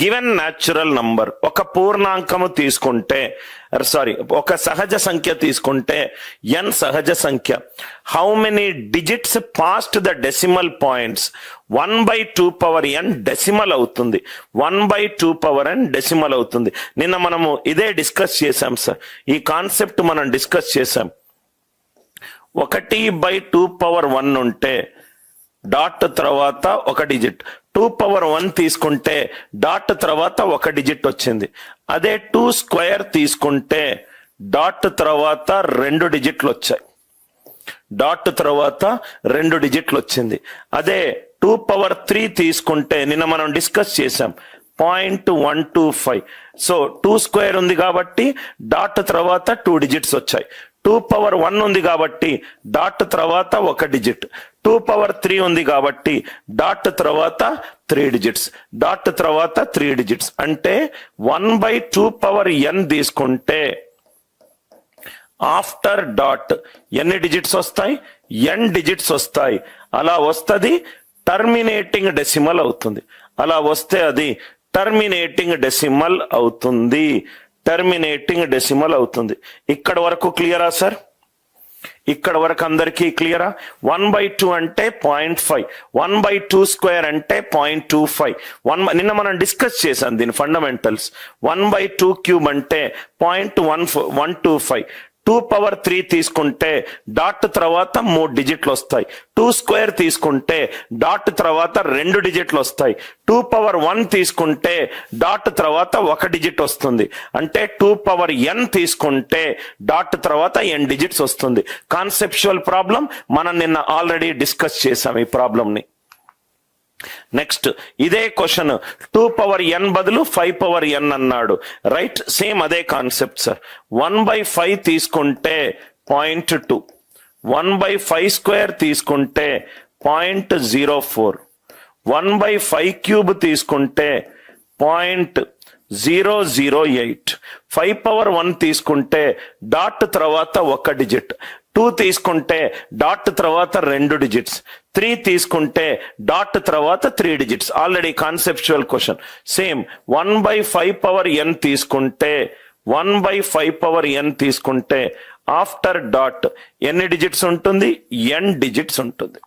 Given natural number, ఒక పూర్ణాంకము తీసుకుంటే, ఒక సహజ సంఖ్య తీసుకుంటే n సహజ సంఖ్య, how many digits past the decimal points? 1/2 power n decimal అవుతుంది. 1/2 పవర్ n డెసిమల్ అవుతుంది. నిన్న మనము ఇదే డిస్కస్ చేశాం సార్. ఈ కాన్సెప్ట్ మనం డిస్కస్ చేశాం. 1/2 పవర్ 1 ఉంటే డాట్ తర్వాత ఒక డిజిట్, 2 పవర్ 1 తీసుకుంటే డాట్ తర్వాత ఒక డిజిట్ వచ్చింది. అదే 2 స్క్వేర్ తీసుకుంటే డాట్ తర్వాత 2 డిజిట్లు వచ్చాయి. డాట్ తర్వాత 2 డిజిట్లు వచ్చింది. అదే 2 పవర్ 3 తీసుకుంటే నిన్న మనం డిస్కస్ చేసాం 0.125. సో 2 స్క్వేర్ ఉంది కాబట్టి డాట్ తర్వాత 2 డిజిట్స్ వచ్చాయి. 2 పవర్ 1 ఉంది కాబట్టి డాట్ తర్వాత ఒక డిజిట్. 2 పవర్ 3 ఉంది కాబట్టి డాట్ తర్వాత 3 డిజిట్స్. డాట్ తర్వాత 3 డిజిట్స్. అంటే 1/2 పవర్ n తీసుకుంటే ఆఫ్టర్ డాట్ ఎన్ని డిజిట్స్ వస్తాయి? n డిజిట్స్ వస్తాయి. అలా వస్తుంది టర్మినేటింగ్ డెసిమల్ అవుతుంది. అలా వస్తే అది టర్మినేటింగ్ డెసిమల్ అవుతుంది. టర్మినేటింగ్ డెసిమల్ అవుతుంది. ఇక్కడ వరకు క్లియరా సార్? ఇక్కడ వరకు అందరికీ క్లియరా? 1/2 అంటే 0.5, 1/2 స్క్వేర్ అంటే 0.25. నిన్న మనం డిస్కస్ చేశాం దీని ఫండమెంటల్స్. 1/2 క్యూబ్ అంటే 0.125. 2 పవర్ 3 తీసుకుంటే డాట్ తర్వాత 3 డిజిట్లు వస్తాయి. 2 స్క్వేర్ తీసుకుంటే డాట్ తర్వాత 2 డిజిట్లు వస్తాయి. 2 పవర్ 1 తీసుకుంటే డాట్ తర్వాత ఒక డిజిట్ వస్తుంది. అంటే 2 పవర్ n తీసుకుంటే డాట్ తర్వాత n డిజిట్స్ వస్తుంది. కాన్సెప్చువల్ ప్రాబ్లం మనం నిన్న ఆల్రెడీ డిస్కస్ చేసాం ఈ ప్రాబ్లంని. నెక్స్ట్ ఇదే క్వశ్చన్ 2 పవర్ n బదులు 5 పవర్ n అన్నాడు. రైట్, సేమ్ అదే కాన్సెప్ట్ సార్. 1/5 తీసుకుంటే 0.2, 1/5 స్క్వేర్ తీసుకుంటే 0.04, 1/5 క్యూబ్ తీసుకుంటే 0.008, 5 పవర్ 1 తీసుకుంటే డాట్ తర్వాత ఒక డిజిట్, 2 తీసుకుంటే డాట్ తర్వాత 2 డిజిట్స్, 3 తీసుకుంటే డాట్ తర్వాత 3 digits. Already conceptual question. Same 1/5 power n తీసుకుంటే 1/5 పవర్ n తీసుకుంటే ఆఫ్టర్ డాట్ ఎన్ని డిజిట్స్ ఉంటుంది? n డిజిట్స్ ఉంటుంది.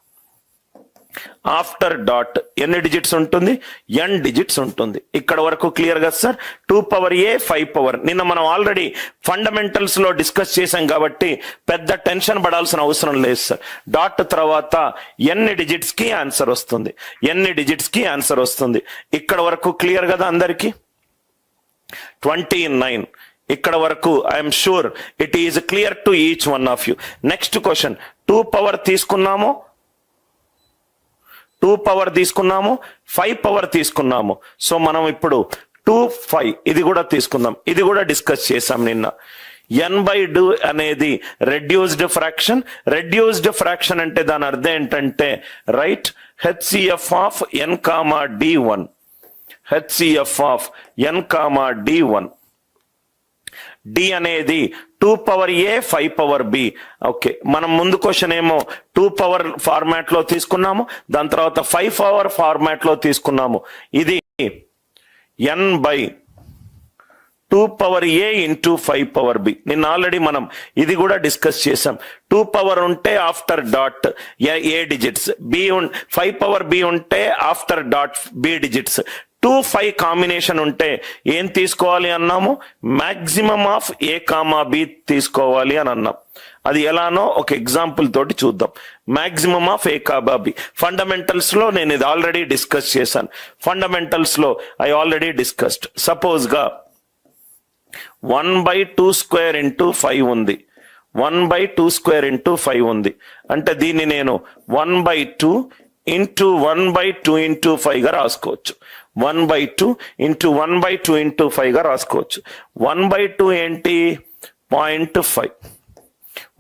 ఆఫ్టర్ డాట్ ఎన్ని డిజిట్స్ ఉంటుంది? n డిజిట్స్ ఉంటుంది. ఇక్కడ వరకు క్లియర్ గా సార్? 2 పవర్ a 5 పవర్ నిన్న మనం ఆల్రెడీ ఫండమెంటల్స్ లో డిస్కస్ చేశాం కాబట్టి పెద్ద టెన్షన్ పడాల్సిన అవసరం లేదు సార్. డాట్ తర్వాత ఎన్ని డిజిట్స్ కి ఆన్సర్ వస్తుంది, ఎన్ని డిజిట్స్ కి ఆన్సర్ వస్తుంది. ఇక్కడ వరకు క్లియర్ కదా అందరికి? 29. ఇక్కడ వరకు I'm sure it is clear to each one of you. Next question 2 power తీసుకున్నాము, 2 పవర్ తీసుకున్నాము, 5 పవర్ తీసుకున్నాము. సో మనం ఇప్పుడు 2, 5 ఇది కూడా తీసుకుందాం. ఇది కూడా డిస్కస్ చేసాం నిన్న. n/2 అనేది రెడ్యూస్డ్ ఫ్రాక్షన్. రెడ్యూస్డ్ ఫ్రాక్షన్ అంటే దాని అర్థం ఏంటంటే right HCF of n, d1, HCF of n, d1. d అనేది 2 power a 5 power b. Okay, మనం ముందు క్వశ్చన్ ఏమో 2 పవర్ ఫార్మాట్ లో తీసుకున్నాము, దాని తర్వాత 5 పవర్ ఫార్మాట్ లో తీసుకున్నాము. ఇది n/2 power a into 5 power b. నిన్న ఆల్రెడీ మనం ఇది కూడా డిస్కస్ చేసాం. 2 పవర్ ఉంటే after dot a digits, 5 power b ఉంటే after dot b digits. 2, 5 combination ఉంటే ఏం తీసుకోవాలి అన్నాము? మాక్సిమం ఆఫ్ a, b తీసుకోవాలి అని అన్నాం. అది ఎలానో ఒక ఎగ్జాంపుల్ తోటి చూద్దాం. Maximum of a, b fundamentals లో నేను ఇది ఆల్రెడీ డిస్కస్ చేశాను. ఫండమెంటల్స్ లో ఐ ఆల్రెడీ డిస్కస్డ్. సపోజ్ గా 1/2 స్క్వేర్ ఇంటూ 5 ఉంది, 1/2 స్క్వేర్ ఇంటూ 5 ఉంది. అంటే దీన్ని నేను 1/2 ఇంటూ 1/2 ఇంటూ 5 గా రాసుకోవచ్చు. 1/2 ఇంటూ 1/2 ఇంటూ 5 గా రాసుకోవచ్చు. 1/2 ఏంటి? 0.5.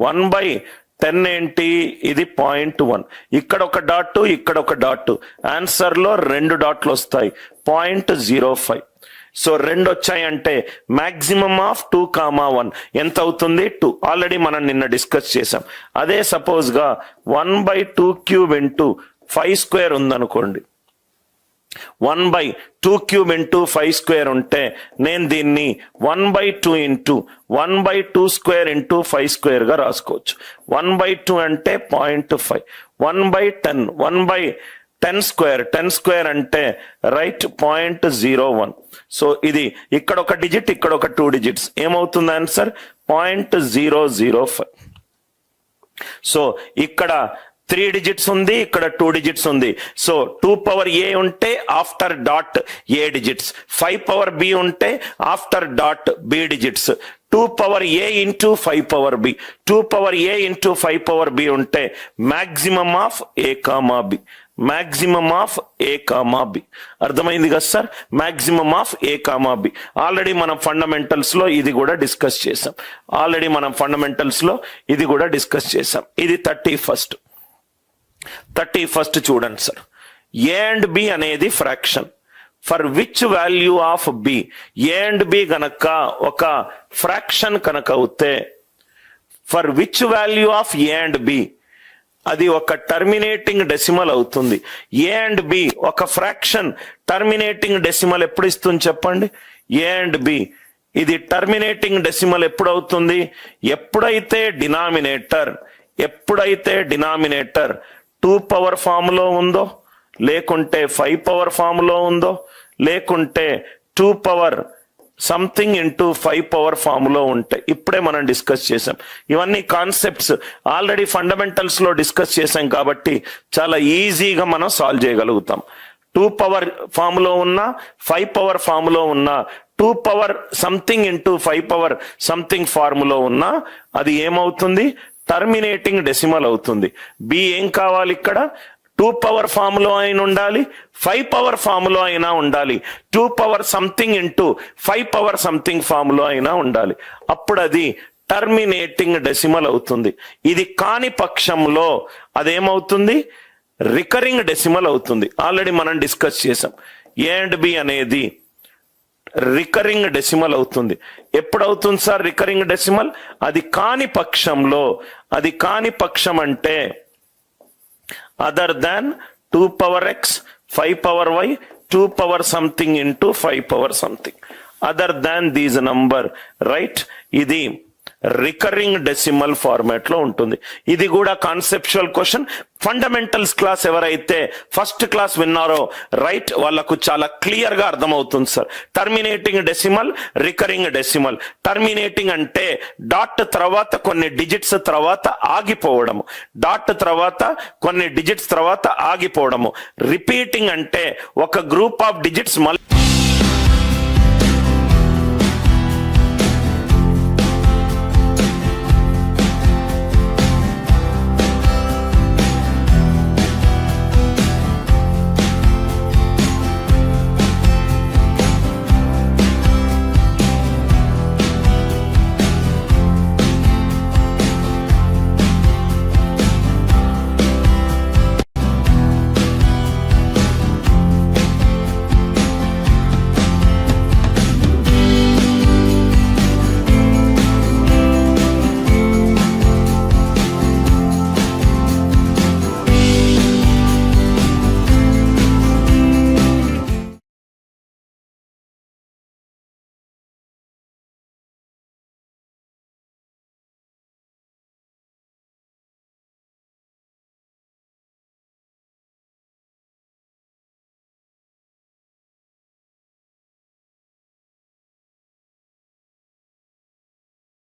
1/10 ఏంటి? ఇది 0.1. ఇక్కడ ఒక డాట్, ఇక్కడ ఒక డాట్. ఆన్సర్ లో 2 డాట్లు వస్తాయి. 0.05. సో 2 వచ్చాయంటే మాక్సిమం ఆఫ్ 2, 1 ఎంత అవుతుంది? 2. ఆల్రెడీ మనం నిన్న డిస్కస్ చేసాం. అదే సపోజ్ గా 1/2 క్యూబ్ ఇంటూ 5 స్క్వేర్ ఉందనుకోండి. 1/2 క్యూబ్ ఇంటూ 5 స్క్వేర్ ఉంటే నేను దీన్ని 1/2 ఇంటూ 1/2 స్క్వేర్ ఇంటూ 5 స్క్వేర్ గా రాసుకోవచ్చు. 1/2 అంటే 0.5, 1/10, 1/10 స్క్వేర్, 10 స్క్వేర్ అంటే రైట్ 0.01. సో ఇది ఇక్కడ ఒక డిజిట్, ఇక్కడ ఒక 2 డిజిట్స్, ఏమవుతుంది ఆన్సర్ 0.005. సో ఇక్కడ 3 డిజిట్స్ ఉంది, ఇక్కడ 2 డిజిట్స్ ఉంది. సో 2 పవర్ ఏ ఉంటే after dot A digits, 5 power B ఉంటే after dot B digits, 2 power A into 5 power B, 2 power A into 5 power B ఉంటే maximum of A comma B, maximum of A comma B. అర్థమైంది కదా sir? Maximum of A comma B already మనం fundamentals లో ఇది కూడా discuss చేసాం, ఇది 31st చూడండి సార్. ఏ అండ్ బి అనేది fraction. For which value of B, A and B గనక ఒక ఫ్రాక్షన్ కనుక అవుతే, for which value of A and B అది ఒక టర్మినేటింగ్ డెసిమల్ అవుతుంది. ఏ అండ్ బి ఒక ఫ్రాక్షన్ టర్మినేటింగ్ డెసిమల్ ఎప్పుడు ఇస్తుంది చెప్పండి? ఏ అండ్ బి ఇది టర్మినేటింగ్ డెసిమల్ ఎప్పుడు అవుతుంది? ఎప్పుడైతే డినామినేటర్ 2 పవర్ ఫామ్ లో ఉందో, లేకుంటే 5 పవర్ ఫామ్ లో ఉందో, లేకుంటే 2 power something into 5 power form లో ఉంటాయి. ఇప్పుడే మనం డిస్కస్ చేసాం. ఇవన్నీ కాన్సెప్ట్స్ ఆల్రెడీ ఫండమెంటల్స్ లో డిస్కస్ చేసాం కాబట్టి చాలా ఈజీగా మనం సాల్వ్ చేయగలుగుతాం. 2 పవర్ ఫామ్ లో ఉన్నా, 5 పవర్ ఫామ్ లో ఉన్నా, 2 power something into 5 power something form లో ఉన్నా అది ఏమవుతుంది? టర్మినేటింగ్ డెసిమల్ అవుతుంది. బి ఏం కావాలి ఇక్కడ? 2 పవర్ ఫామ్ లో అయినా ఉండాలి, 5 పవర్ ఫామ్ లో అయినా ఉండాలి, 2 power something into 5 power something form లో అయినా ఉండాలి. అప్పుడు అది టర్మినేటింగ్ డెసిమల్ అవుతుంది. ఇది కాని పక్షంలో అదేమవుతుంది? రికరింగ్ డెసిమల్ అవుతుంది. ఆల్రెడీ మనం డిస్కస్ చేసాం. ఏ అండ్ బి అనేది రికరింగ్ డెసిమల్ అవుతుంది. ఎప్పుడు అవుతుంది సార్ రికరింగ్ డెసిమల్? అది కాని పక్షం అంటే other than 2 power x, 5 power y, 2 power something into 5 power something. Other than these number, right? ఇది రికరింగ్ డెసిమల్ ఫార్మాట్ లో ఉంటుంది. ఇది కూడా కాన్సెప్చువల్ క్వశ్చన్. ఫండమెంటల్స్ క్లాస్ ఎవరైతే ఫస్ట్ క్లాస్ విన్నారో రైట్, వాళ్ళకు చాలా క్లియర్ గా అర్థమవుతుంది sir. Terminating decimal, recurring decimal. Terminating అంటే డాట్ తర్వాత కొన్ని డిజిట్స్ తర్వాత ఆగిపోవడము, డాట్ తర్వాత కొన్ని డిజిట్స్ తర్వాత ఆగిపోవడము. రిపీటింగ్ అంటే ఒక గ్రూప్ ఆఫ్ డిజిట్స్ మళ్ళీ